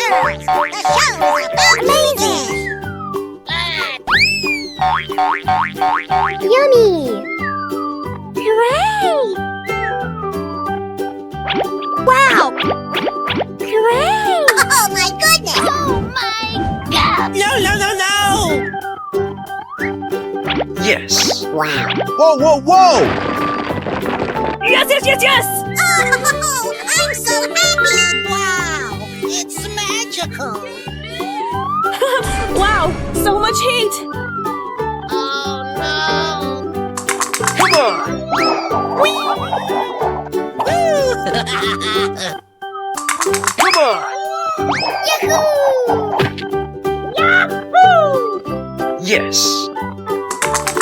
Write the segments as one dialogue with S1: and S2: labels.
S1: pictures! The show is amazing! Yummy! Hooray! Wow! Hooray! Oh my goodness! Oh my God!
S2: No, no, no, no!
S3: Yes.
S1: Wow!
S4: Whoa, whoa, whoa!
S2: Yes, yes, yes, yes!
S1: Oh, I'm so happy! Wow! It's magical!
S2: Wow, so much heat!
S1: Oh no!
S3: Come on. Come on.
S1: Yahoo!
S3: Yes.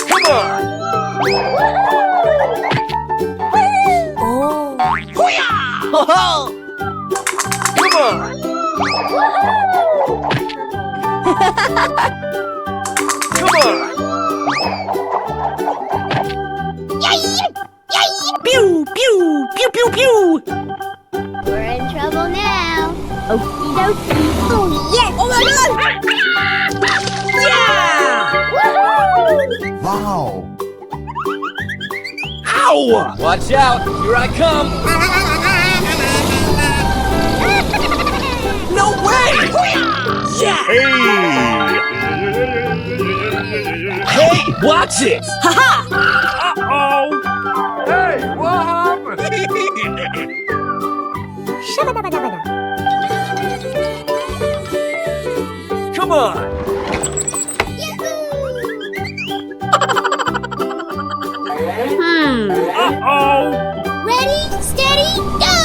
S3: Come on.
S2: Oh!
S3: Come on. Come on.
S2: Pew, pew, pew, pew, pew!
S1: We're in trouble now.
S2: Okie dokie!
S1: Oh yes!
S2: Oh my God! Yeah!
S4: Wow!
S3: Ow!
S5: Watch out! Here I come!
S2: No way! Yeah!
S3: Hey, watch it!
S2: Haha!
S3: Uh-oh. Hey, what happened? Come on. Uh-oh.
S1: Ready, steady, go!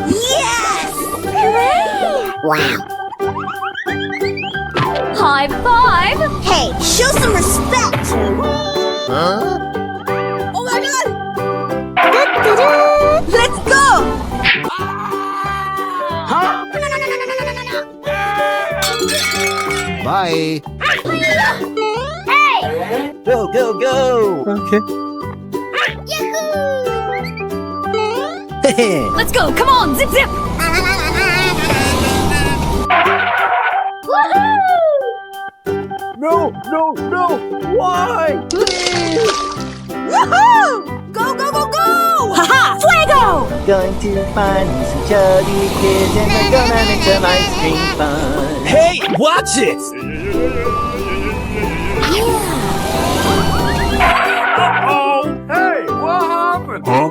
S2: Yes!
S1: Wow!
S2: High five!
S1: Hey, show some respect!
S4: Huh?
S2: Oh my God! Let's go!
S4: Bye!
S1: Hey!
S5: Go, go, go!
S4: Okay.
S1: Yahoo!
S2: Let's go! Come on! Zip, zip!
S1: Woohoo!
S5: No, no, no! Why?
S2: Woohoo! Go, go, go, go! Haha! Fuego!
S5: Going to find me some chubby kids and we're gonna make some ice cream fun.
S3: Hey, watch it! Uh-oh. Hey, what happened?
S4: Huh?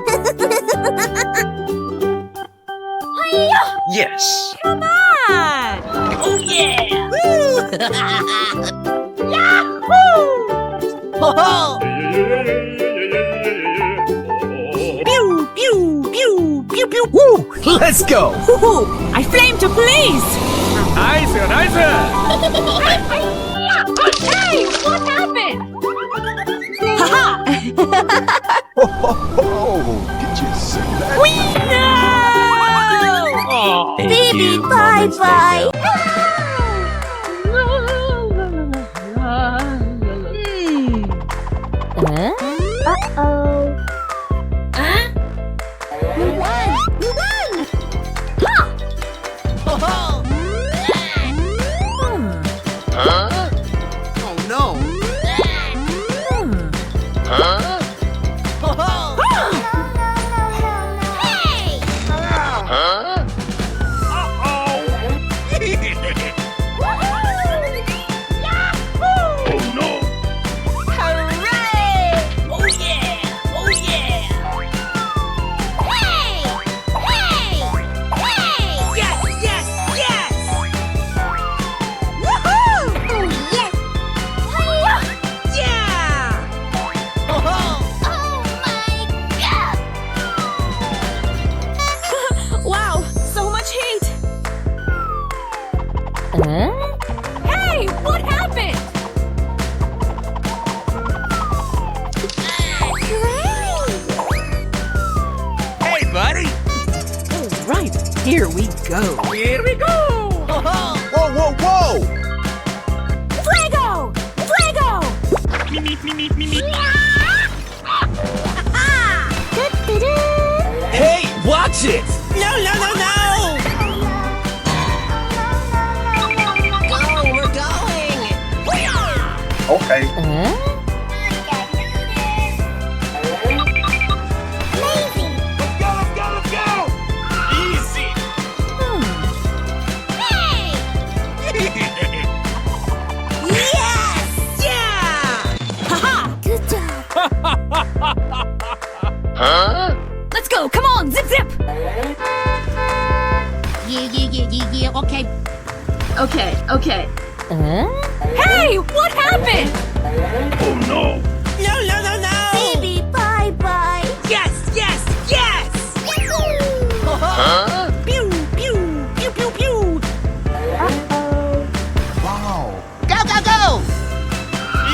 S3: Yes.
S2: Come on! Oh yeah!
S5: Ho-ho!
S2: Pew, pew, pew, pew, pew.
S3: Woo! Let's go!
S2: Hoo-hoo! I flame to police!
S3: Nice, nice!
S2: Hey! What happened? Haha!
S4: Oh, did you see that?
S2: No!
S3: Oh.
S1: Baby, bye-bye! Uh-oh. We won! We won!
S5: Ho-ho!
S4: Huh? Oh no! Huh?
S5: Ho-ho!
S1: Hey!
S4: Huh?
S3: Uh-oh. Oh no.
S2: Hooray! Oh yeah! Oh yeah!
S1: Hey! Hey! Hey!
S2: Yes! Yes! Yes! Woohoo!
S1: Oh yes!
S2: Yeah!
S5: Ho-ho!
S1: Oh my God!
S2: Wow! So much heat! Hey! What happened?
S3: Hey, buddy.
S2: All right, here we go.
S3: Here we go.
S5: Ho-ho!
S4: Whoa, whoa, whoa!
S2: Fuego! Fuego!
S3: Hey, watch it!
S2: No! No, no, no, no!
S1: Go, we're going!
S4: Okay.
S1: Lazy!
S3: Let's go, let's go, let's go! Easy!
S1: Hey! Yes!
S2: Yeah! Haha!
S1: Good job!
S4: Huh?
S1: Let's go! Come on! Zip, zip! Yeah, okay. Okay. Hey! What happened?
S3: Oh no!
S2: No, no, no, no!
S1: Baby, bye-bye!
S2: Yes, yes, yes!
S4: Huh?
S2: Pew, pew, pew, pew, pew!
S4: Wow.
S2: Go, go, go!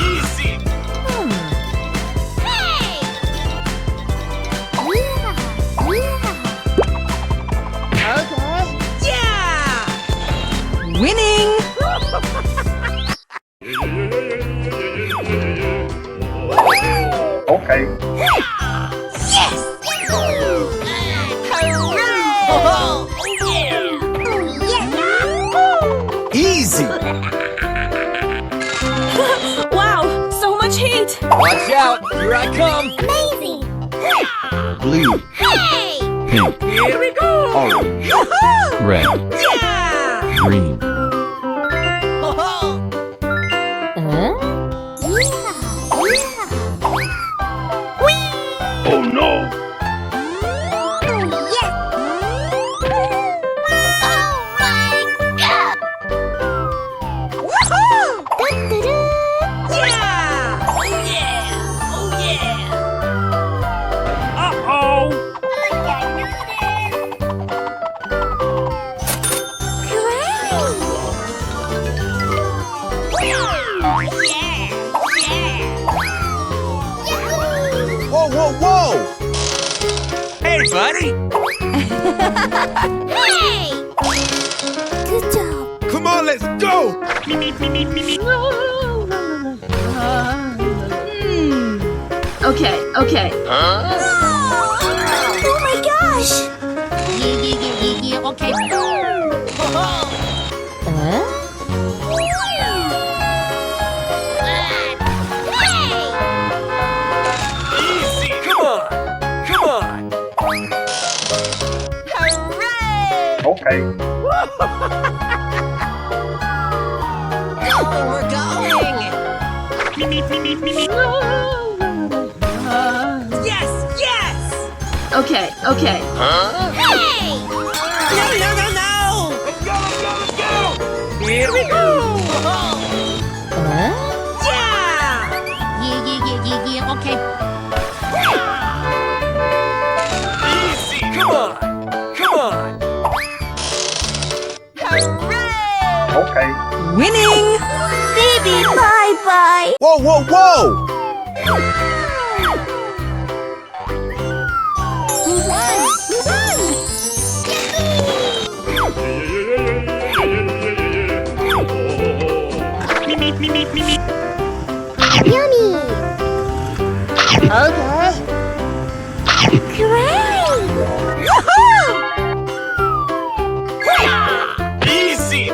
S3: Easy!
S1: Hey!
S2: Yeah! Winning!
S4: Okay. Easy.
S1: Wow! So much heat!
S5: Watch out! Here I come!
S1: Amazing!
S4: Blue.
S1: Hey!
S4: Pink.
S3: Here we go!
S4: Orange. Red.
S2: Yeah!
S4: Green.
S3: Oh no! Uh-oh!
S4: Whoa, whoa, whoa!
S3: Hey, buddy!
S1: Hey! Good job!
S4: Come on, let's go!
S2: Okay.
S4: Huh?
S1: Oh my gosh!
S2: Okay.
S3: Easy! Come on! Come on!
S4: Okay.
S2: We're going! Yes! Okay.
S4: Huh?
S1: Hey!
S2: No, no, no, no!
S3: Let's go, let's go, let's go! Here we go!
S2: Yeah!
S1: Okay.
S3: Easy! Come on! Come on!
S4: Okay.
S2: Winning!
S1: Baby, bye-bye!
S4: Whoa, whoa, whoa!
S1: Yummy! Okay. Great!
S3: Easy!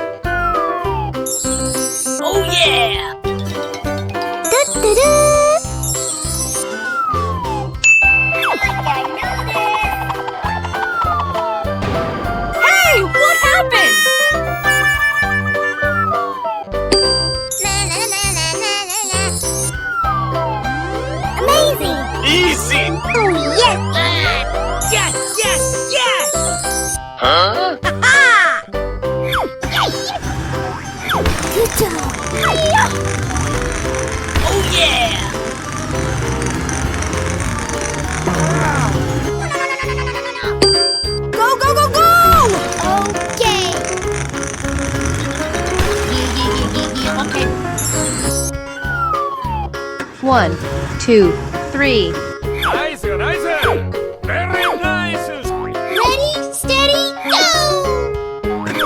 S2: Oh yeah!
S1: Da-da-da!
S2: Hey! What happened?
S1: Amazing!
S3: Easy!
S1: Oh, yes!
S2: Yes!
S4: Huh?
S2: Ha!
S1: Good job!
S2: Oh yeah! Go!
S1: Okay.
S2: Okay.
S6: 1, 2, 3.
S3: Nice! Very nice!
S1: Ready, steady, go!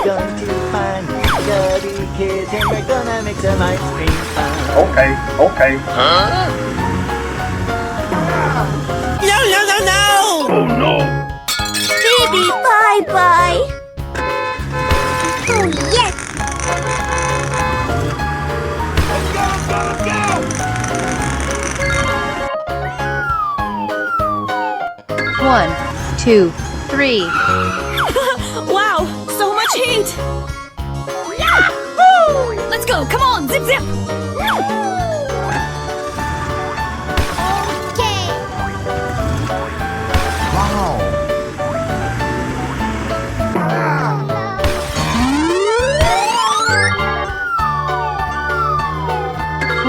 S5: Going to find dirty kids and we're gonna make some ice cream fun.
S4: Okay. Huh?
S2: No!
S3: Oh no!
S1: Baby, bye-bye!
S6: 1, 2, 3.
S2: Wow, so much heat! Yahoo! Let's go, come on, zip zip!
S1: Okay.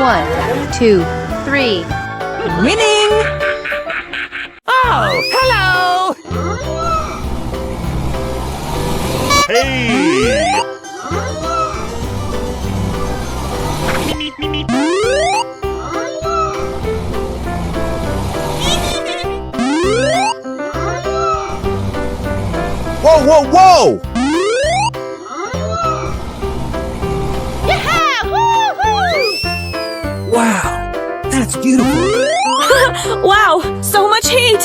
S6: One, 2, 3.
S2: Winning! Oh, hello!
S3: Hey!
S4: Whoa, whoa, whoa!
S5: Wow, that's beautiful.
S2: Wow, so much heat!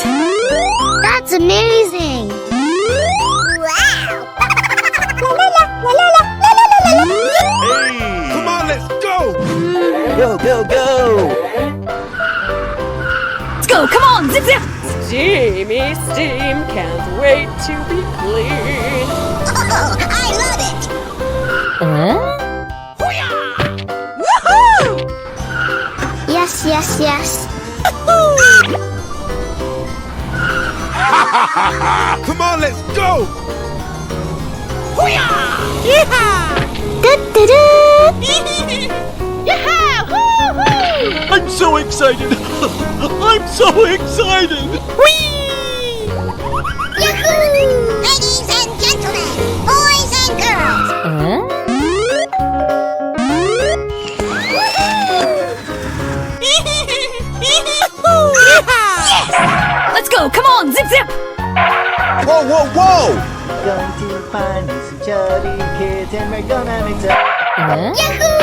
S1: That's amazing. Wow. La la la la la la la la la la.
S3: Hey!
S4: Come on, let's go!
S5: Go, go, go!
S2: Let's go, come on, zip zip! Steamy steam, can't wait to be clean.
S1: Oh, I love it.
S2: Woohoo!
S1: Yes, yes, yes.
S4: Come on, let's go!
S3: I'm so excited! I'm so excited!
S1: Yahoo! Ladies and gentlemen, boys and girls.
S2: Let's go, come on, zip zip!
S4: Whoa, whoa, whoa!
S5: Going to find me some chubby kids and we're gonna make some.
S1: Yahoo!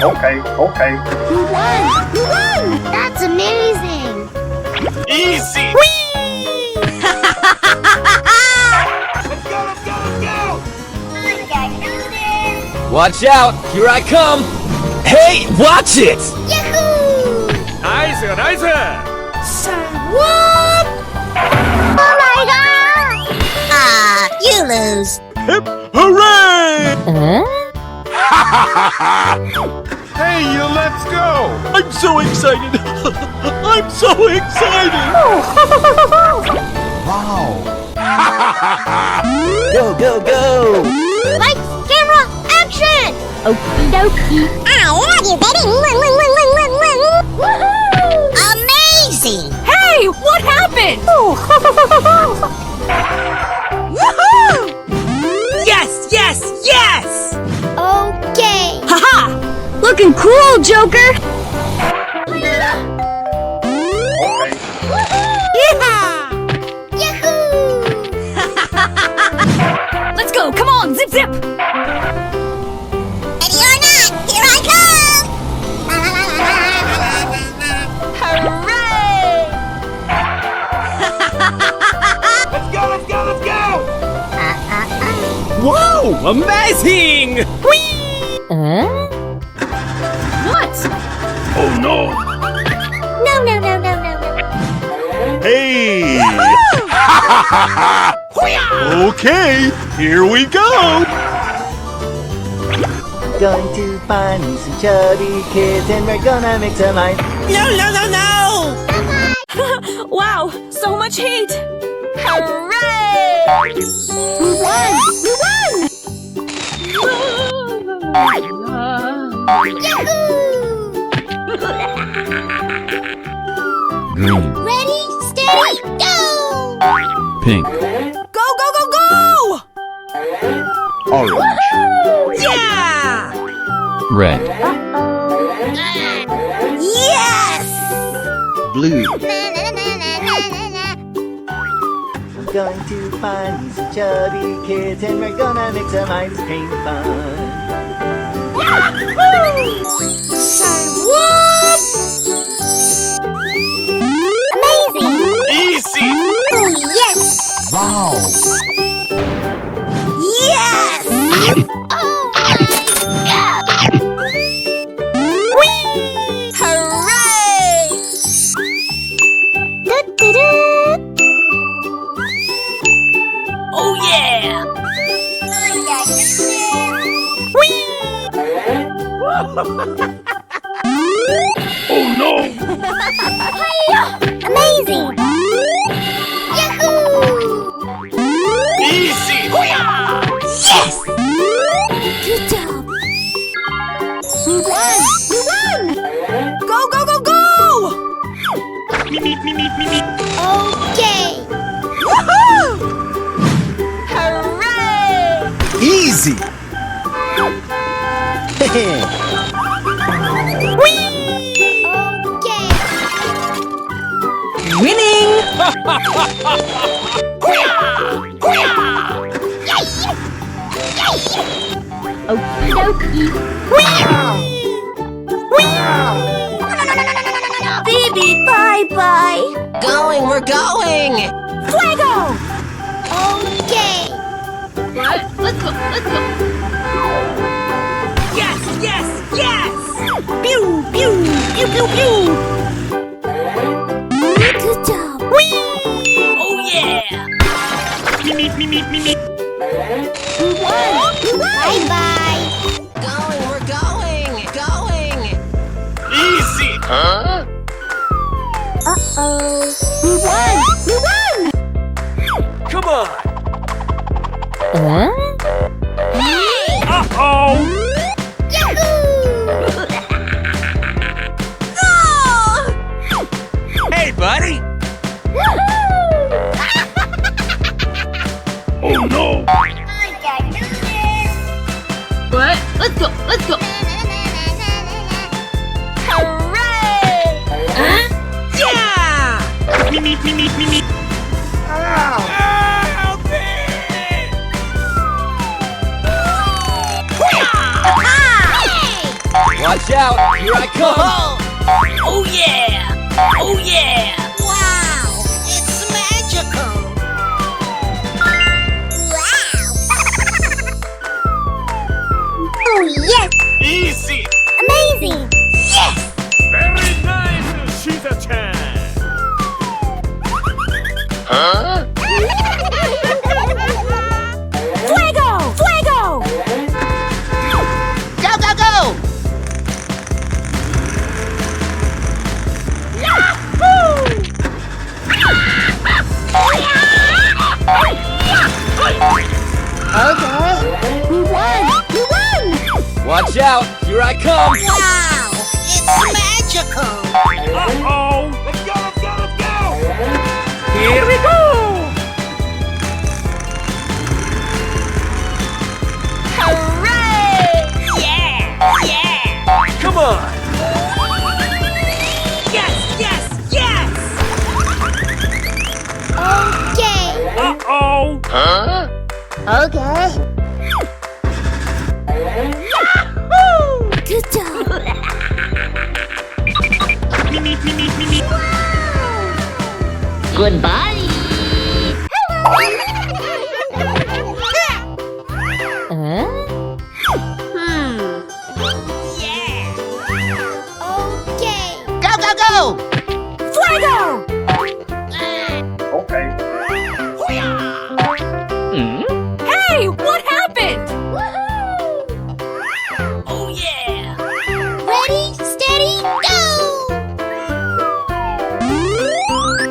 S4: Okay, okay.
S1: You won! You won! That's amazing.
S3: Easy!
S4: Let's go, let's go, let's go!
S1: I can do this.
S3: Watch out! Here I come! Hey, watch it!
S1: Yahoo!
S3: Nice, nice!
S1: What? Oh my god! You lose.
S4: Hip, hooray! Hey, you, let's go!
S3: I'm so excited! I'm so excited!
S4: Wow!
S5: Go, go, go!
S1: Lights, camera, action! Okie dokie. I love you, baby. Woohoo! Amazing!
S2: Hey, what happened?
S1: Woohoo!
S2: Yes, yes, yes!
S1: Okay.
S2: Haha! Looking cool, Joker!
S4: Okay.
S1: Yahoo!
S2: Let's go, come on, zip zip!
S1: Ready or not, here I come!
S2: Hooray!
S3: Let's go, let's go, let's go! Whoa! Amazing!
S2: What?
S3: Oh no!
S1: No, no, no, no, no, no.
S3: Hey! Okay, here we go!
S5: Going to find me some chubby kids and we're gonna make some ice.
S2: Wow, so much heat! Hooray!
S1: We won! We won! Yahoo!
S7: Green,
S1: Ready, steady, go!
S7: pink,
S2: Go, go, go, go!
S4: Orange.
S2: Yeah!
S7: red,
S2: Yes!
S7: blue,
S1: Na, na, na, na, na, na, na.
S5: I'm going to find me some chubby kids and we're gonna make some ice cream fun.
S1: Say what? Amazing!
S3: Easy!
S1: Oh, yes!
S4: Wow!
S2: Yes!
S1: Oh, my God!
S2: Hooray!
S1: Okay.
S2: Hooray!
S5: Easy.
S1: Okay.
S2: Winning!
S1: Okie dokie. Baby, bye-bye.
S2: Going, we're going!
S1: Fuego! Okay.
S2: What? Let's go, let's go! Yes, yes, yes! Pew, pew, pew, pew, pew!
S1: Good job.
S2: Oh yeah!
S1: Bye-bye.
S2: Going, we're going! Going!
S3: Easy. Huh?
S1: Uh-oh. We won! We won!
S3: Come on.
S1: Hey!
S3: Uh-oh.
S1: Yahoo!
S3: Hey, buddy. Oh, no.
S1: I can do this!
S2: What? Let's go, let's go! Hooray! Huh? Yeah!
S3: Me. Help me.
S5: Watch out. Here I come.
S2: Oh yeah! Oh yeah!
S1: Wow! It's magical! Wow! Oh, yes!
S3: Easy.
S1: Amazing! Yes!
S3: Very nice, Shita-chan. Huh?
S1: Fuego! Fuego!
S2: Go, go, go!
S1: Okay. We won! We won!
S5: Watch out. Here I come.
S1: Wow! It's magical!
S3: Uh-oh. Let's go.
S2: Here we go! Hooray! Yeah! Yeah!
S3: Come on.
S2: Yes, yes, yes!
S1: Okay.
S3: Uh-oh. Huh?
S1: Okay. Good job!
S2: Goodbye!
S1: Okay.
S2: Go, go, go!
S1: Fuego!
S4: Okay.
S2: Hey, what happened? Oh yeah!
S1: Ready, steady, go!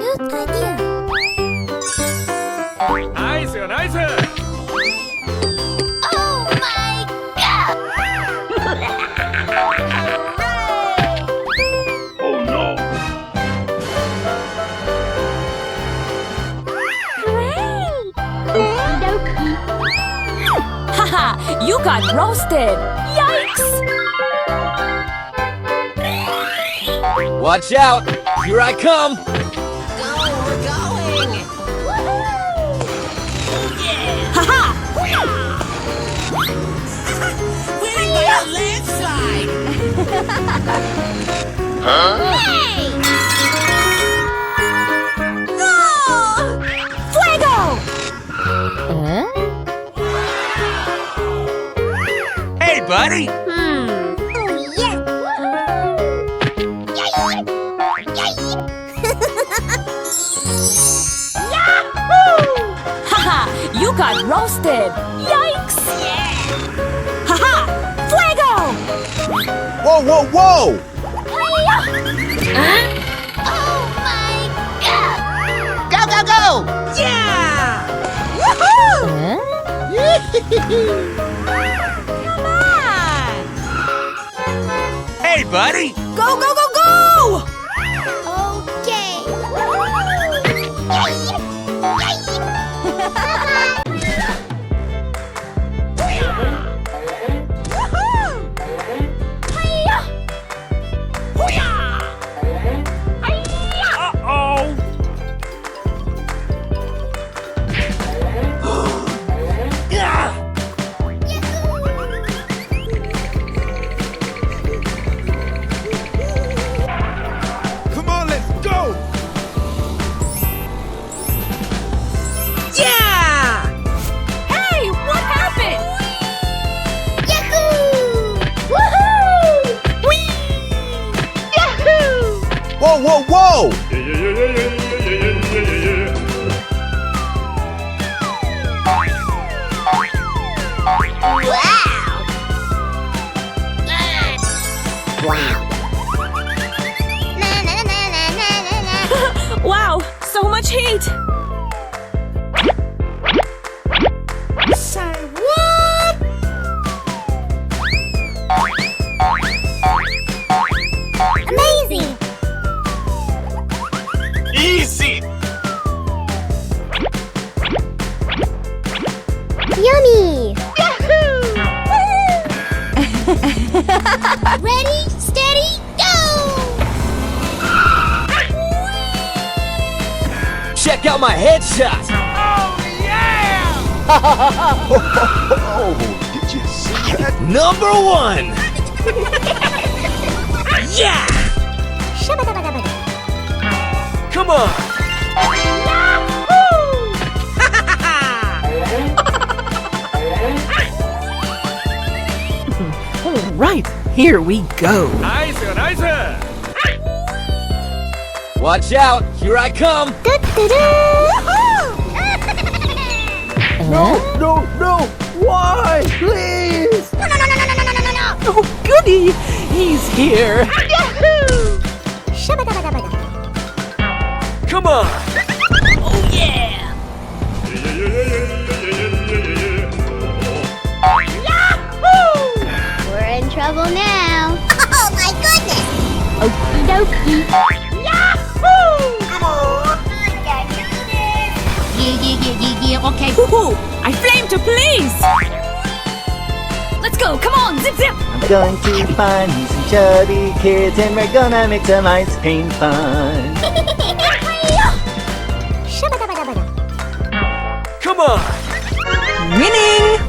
S1: Good idea.
S3: Nice.
S1: Oh my god!
S3: Oh, no.
S1: Hooray!
S2: Haha, you got roasted! Yikes!
S5: Watch out. Here I come.
S2: Going, we're going! Haha! Winning by a landslide!
S1: Hey! Fuego!
S3: Hey, buddy.
S1: Oh, yes!
S2: Haha, you got roasted! Yikes! Haha! Fuego!
S5: Whoa, whoa, whoa.
S1: Oh my god!
S2: Go, go, go! Yeah! Woohoo! Come on!
S3: Hey, buddy.
S2: Go, go, go, go!
S1: Okay.
S4: whoa, whoa!
S1: Wow. Na, na, na, na, na, na, na.
S2: Wow, so much heat!
S1: Say what? Amazing.
S4: Easy!
S1: Yummy. Ready, steady, go!
S3: Check out my headshot!
S4: Oh, did you see that?
S3: Number 1! Yeah!
S1: Shabba-dabba-dabba-dabba.
S3: Come on!
S2: All right, here we go.
S3: Nice, nice! Watch out! Here I come!
S1: Woohoo!
S3: No, no! Why? Please!
S1: No, no, no, no, no, no, no, no, no, no!
S2: Oh, goody! He's here.
S1: Yahoo! Shabba-dabba-dabba-dabba.
S3: Come on!
S2: Oh, yeah!
S1: We're in trouble now. Oh my goodness! Okie dokie. Yahoo!
S3: Come on!
S1: I can do this. Yeah, okay.
S2: Woohoo! I flame to police! Let's go, come on, zip zip!
S5: I'm going to find me some chubby kids and we're gonna make some ice cream fun.
S1: Shabba-dabba-dabba-dabba.
S3: Come on!
S2: Winning!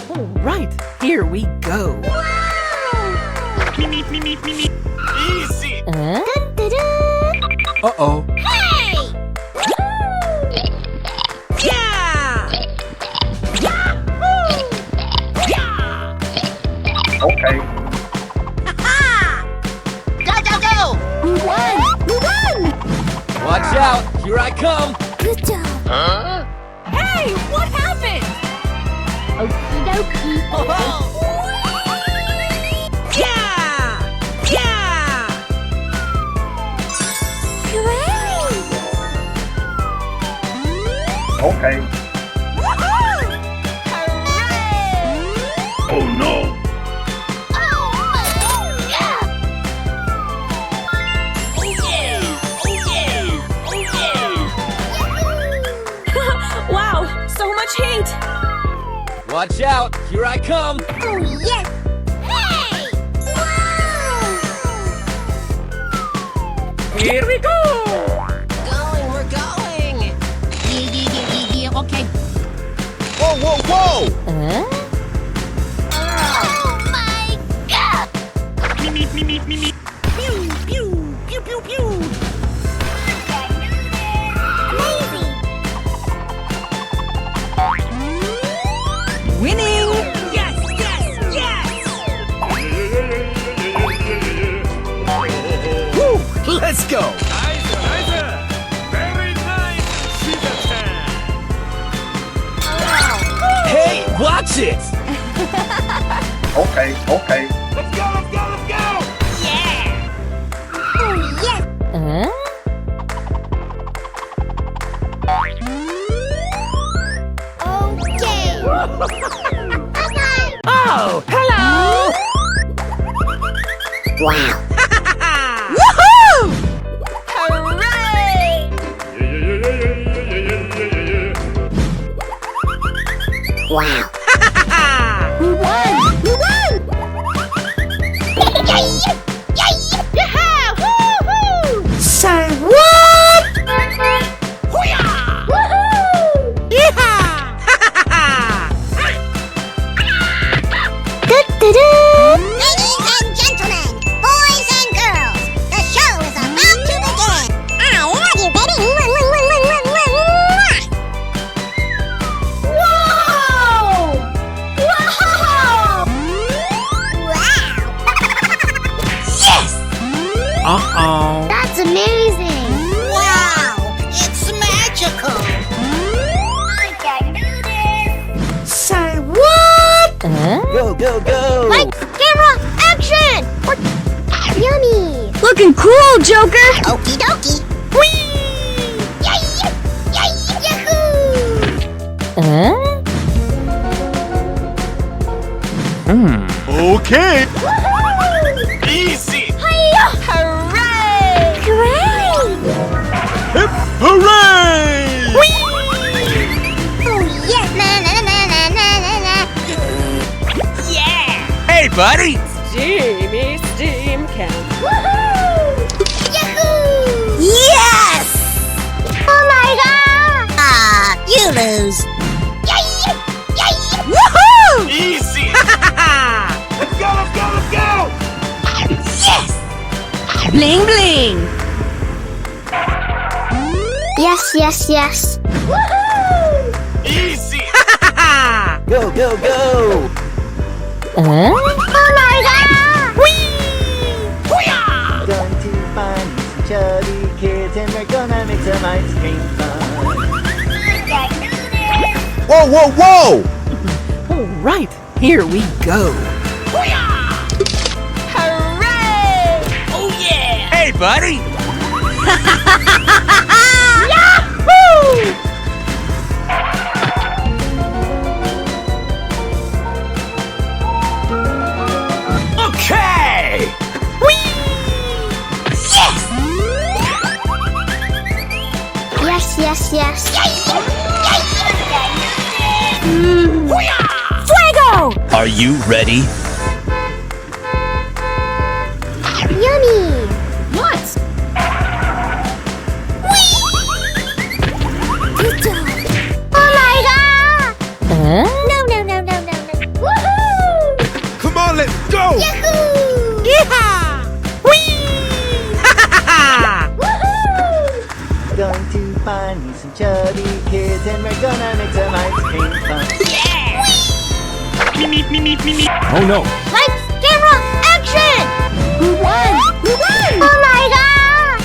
S2: All right, here we go.
S3: Easy!
S1: Da-da-da.
S3: Uh-oh.
S1: Hey!
S2: Yeah!
S1: Yahoo!
S4: Okay.
S1: Go, go, go! We won! We won!
S3: Watch out! Here I come!
S1: Good job.
S4: Huh?
S2: Hey, what happened?
S1: Okie dokie.
S2: Yeah! Yeah!
S1: Hooray!
S4: Okay. Oh no!
S2: Wow, so much heat!
S3: Watch out! Here I come!
S1: Oh, yes! Hey! Wow!
S2: Here we go!
S1: Going, we're going! Yeah, okay.
S4: Whoa, whoa, whoa!
S1: Oh my god!
S2: Pew, pew, pew, pew, pew!
S1: Amazing!
S2: Winning! Yes, yes, yes!
S3: Woo! Let's go!
S4: Very nice!
S3: Hey, watch it!
S4: Okay, okay.
S3: Let's go, let's go, let's go!
S1: Oh yes! Okay! Bye-bye!
S2: Oh, hello!
S1: Wow!
S2: Woohoo!
S1: Hooray! Wow! We won! We won! Yay! Yay! Yahoo! Woo-hoo!
S2: Say
S1: What? Woohoo! Ladies and gentlemen, boys and girls, the show is about to begin. I love you, baby. Whoa!
S3: Uh-oh.
S1: That's amazing.
S8: Wow, it's magical. I can do this.
S2: Say what?
S5: Go, go, go!
S1: Lights, camera, action! Yummy.
S6: Looking cool, Joker!
S8: Okie dokie.
S3: Okay.
S4: Easy.
S1: Hooray!
S3: Hip hooray!
S1: Oh, yes! Na, na, na, na, na, na, na.
S4: Hey, buddy.
S2: Steamy steam can.
S1: Yahoo!
S8: Yes!
S1: Oh my god!
S8: You lose.
S1: Woohoo!
S4: Easy. Let's go, let's go, let's go.
S6: Bling bling!
S1: Yes, yes, yes. Woohoo!
S4: Easy.
S5: Go, go, go!
S1: Oh my god!
S5: Going to find me some chubby kids and we're gonna make some ice cream fun.
S4: Whoa, whoa, whoa.
S2: All right, here we go.
S4: Hey, buddy. Okay.
S1: Yes, yes, yes.
S4: Are you ready?
S1: Yummy!
S2: What?
S1: Good job! Oh my god! No, no, no, no, no, no. Woohoo!
S4: Come on, let's go.
S1: Yahoo! Woohoo!
S5: Going to find me some chubby kids and we're gonna make some ice cream fun.
S3: Oh no.
S1: Lights, camera, action! Who won? Who won? Oh my god!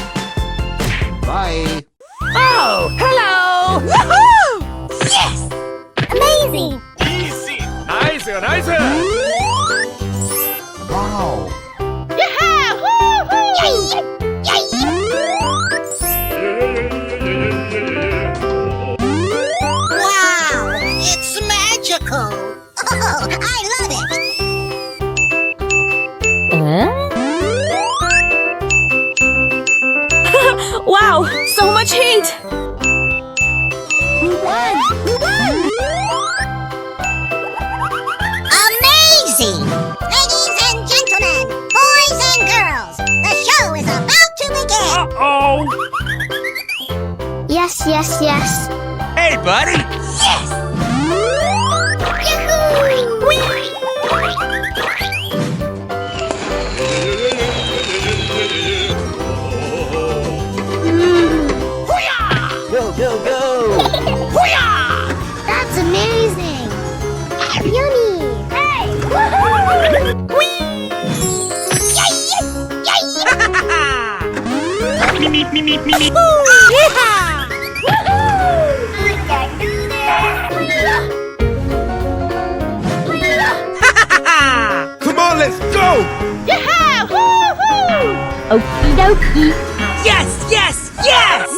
S4: Bye.
S2: Oh, hello!
S1: Yes! Amazing!
S4: Easy. Nice, nice. Wow.
S1: Yeah! Woohoo!
S8: Wow, it's magical. Oh, I love it.
S6: Wow, so much heat!
S1: Who won? Who won?
S8: Amazing! Ladies and gentlemen, boys and girls, the show is about to begin.
S3: Uh-oh.
S1: Yes, yes, yes.
S4: Hey, buddy.
S5: Go, go, go!
S1: That's amazing! Yummy! Hey! Woohoo!
S8: Yeah!
S1: I can do this!
S4: Come on, let's go.
S1: Yeah! Woohoo!
S6: Okie dokie!
S2: Yes, yes, yes!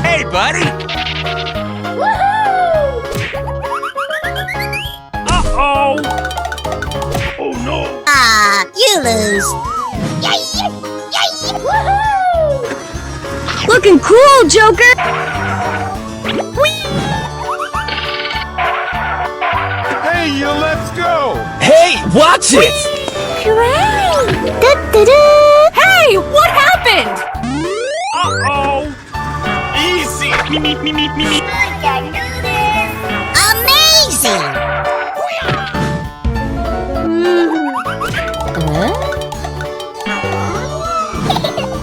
S4: Hey, buddy.
S3: Uh-oh. Oh no.
S8: You lose.
S6: Looking cool, Joker!
S4: Hey, you, let's go. Hey, watch it.
S1: Hooray! Da-da-da!
S6: Hey, what happened?
S3: Uh-oh.
S4: Easy.
S1: I can do this!
S8: Amazing!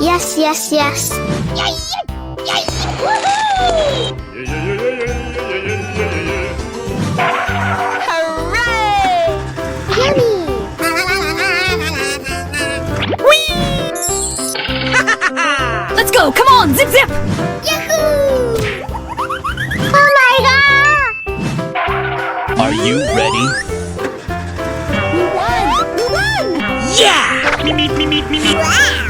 S1: Yes, yes, yes. Yummy!
S6: Let's go! Come on! Zip zip!
S1: Yahoo! Oh my god!
S3: Are you ready?
S1: We won!
S6: Yeah!
S3: Me.
S8: Wow!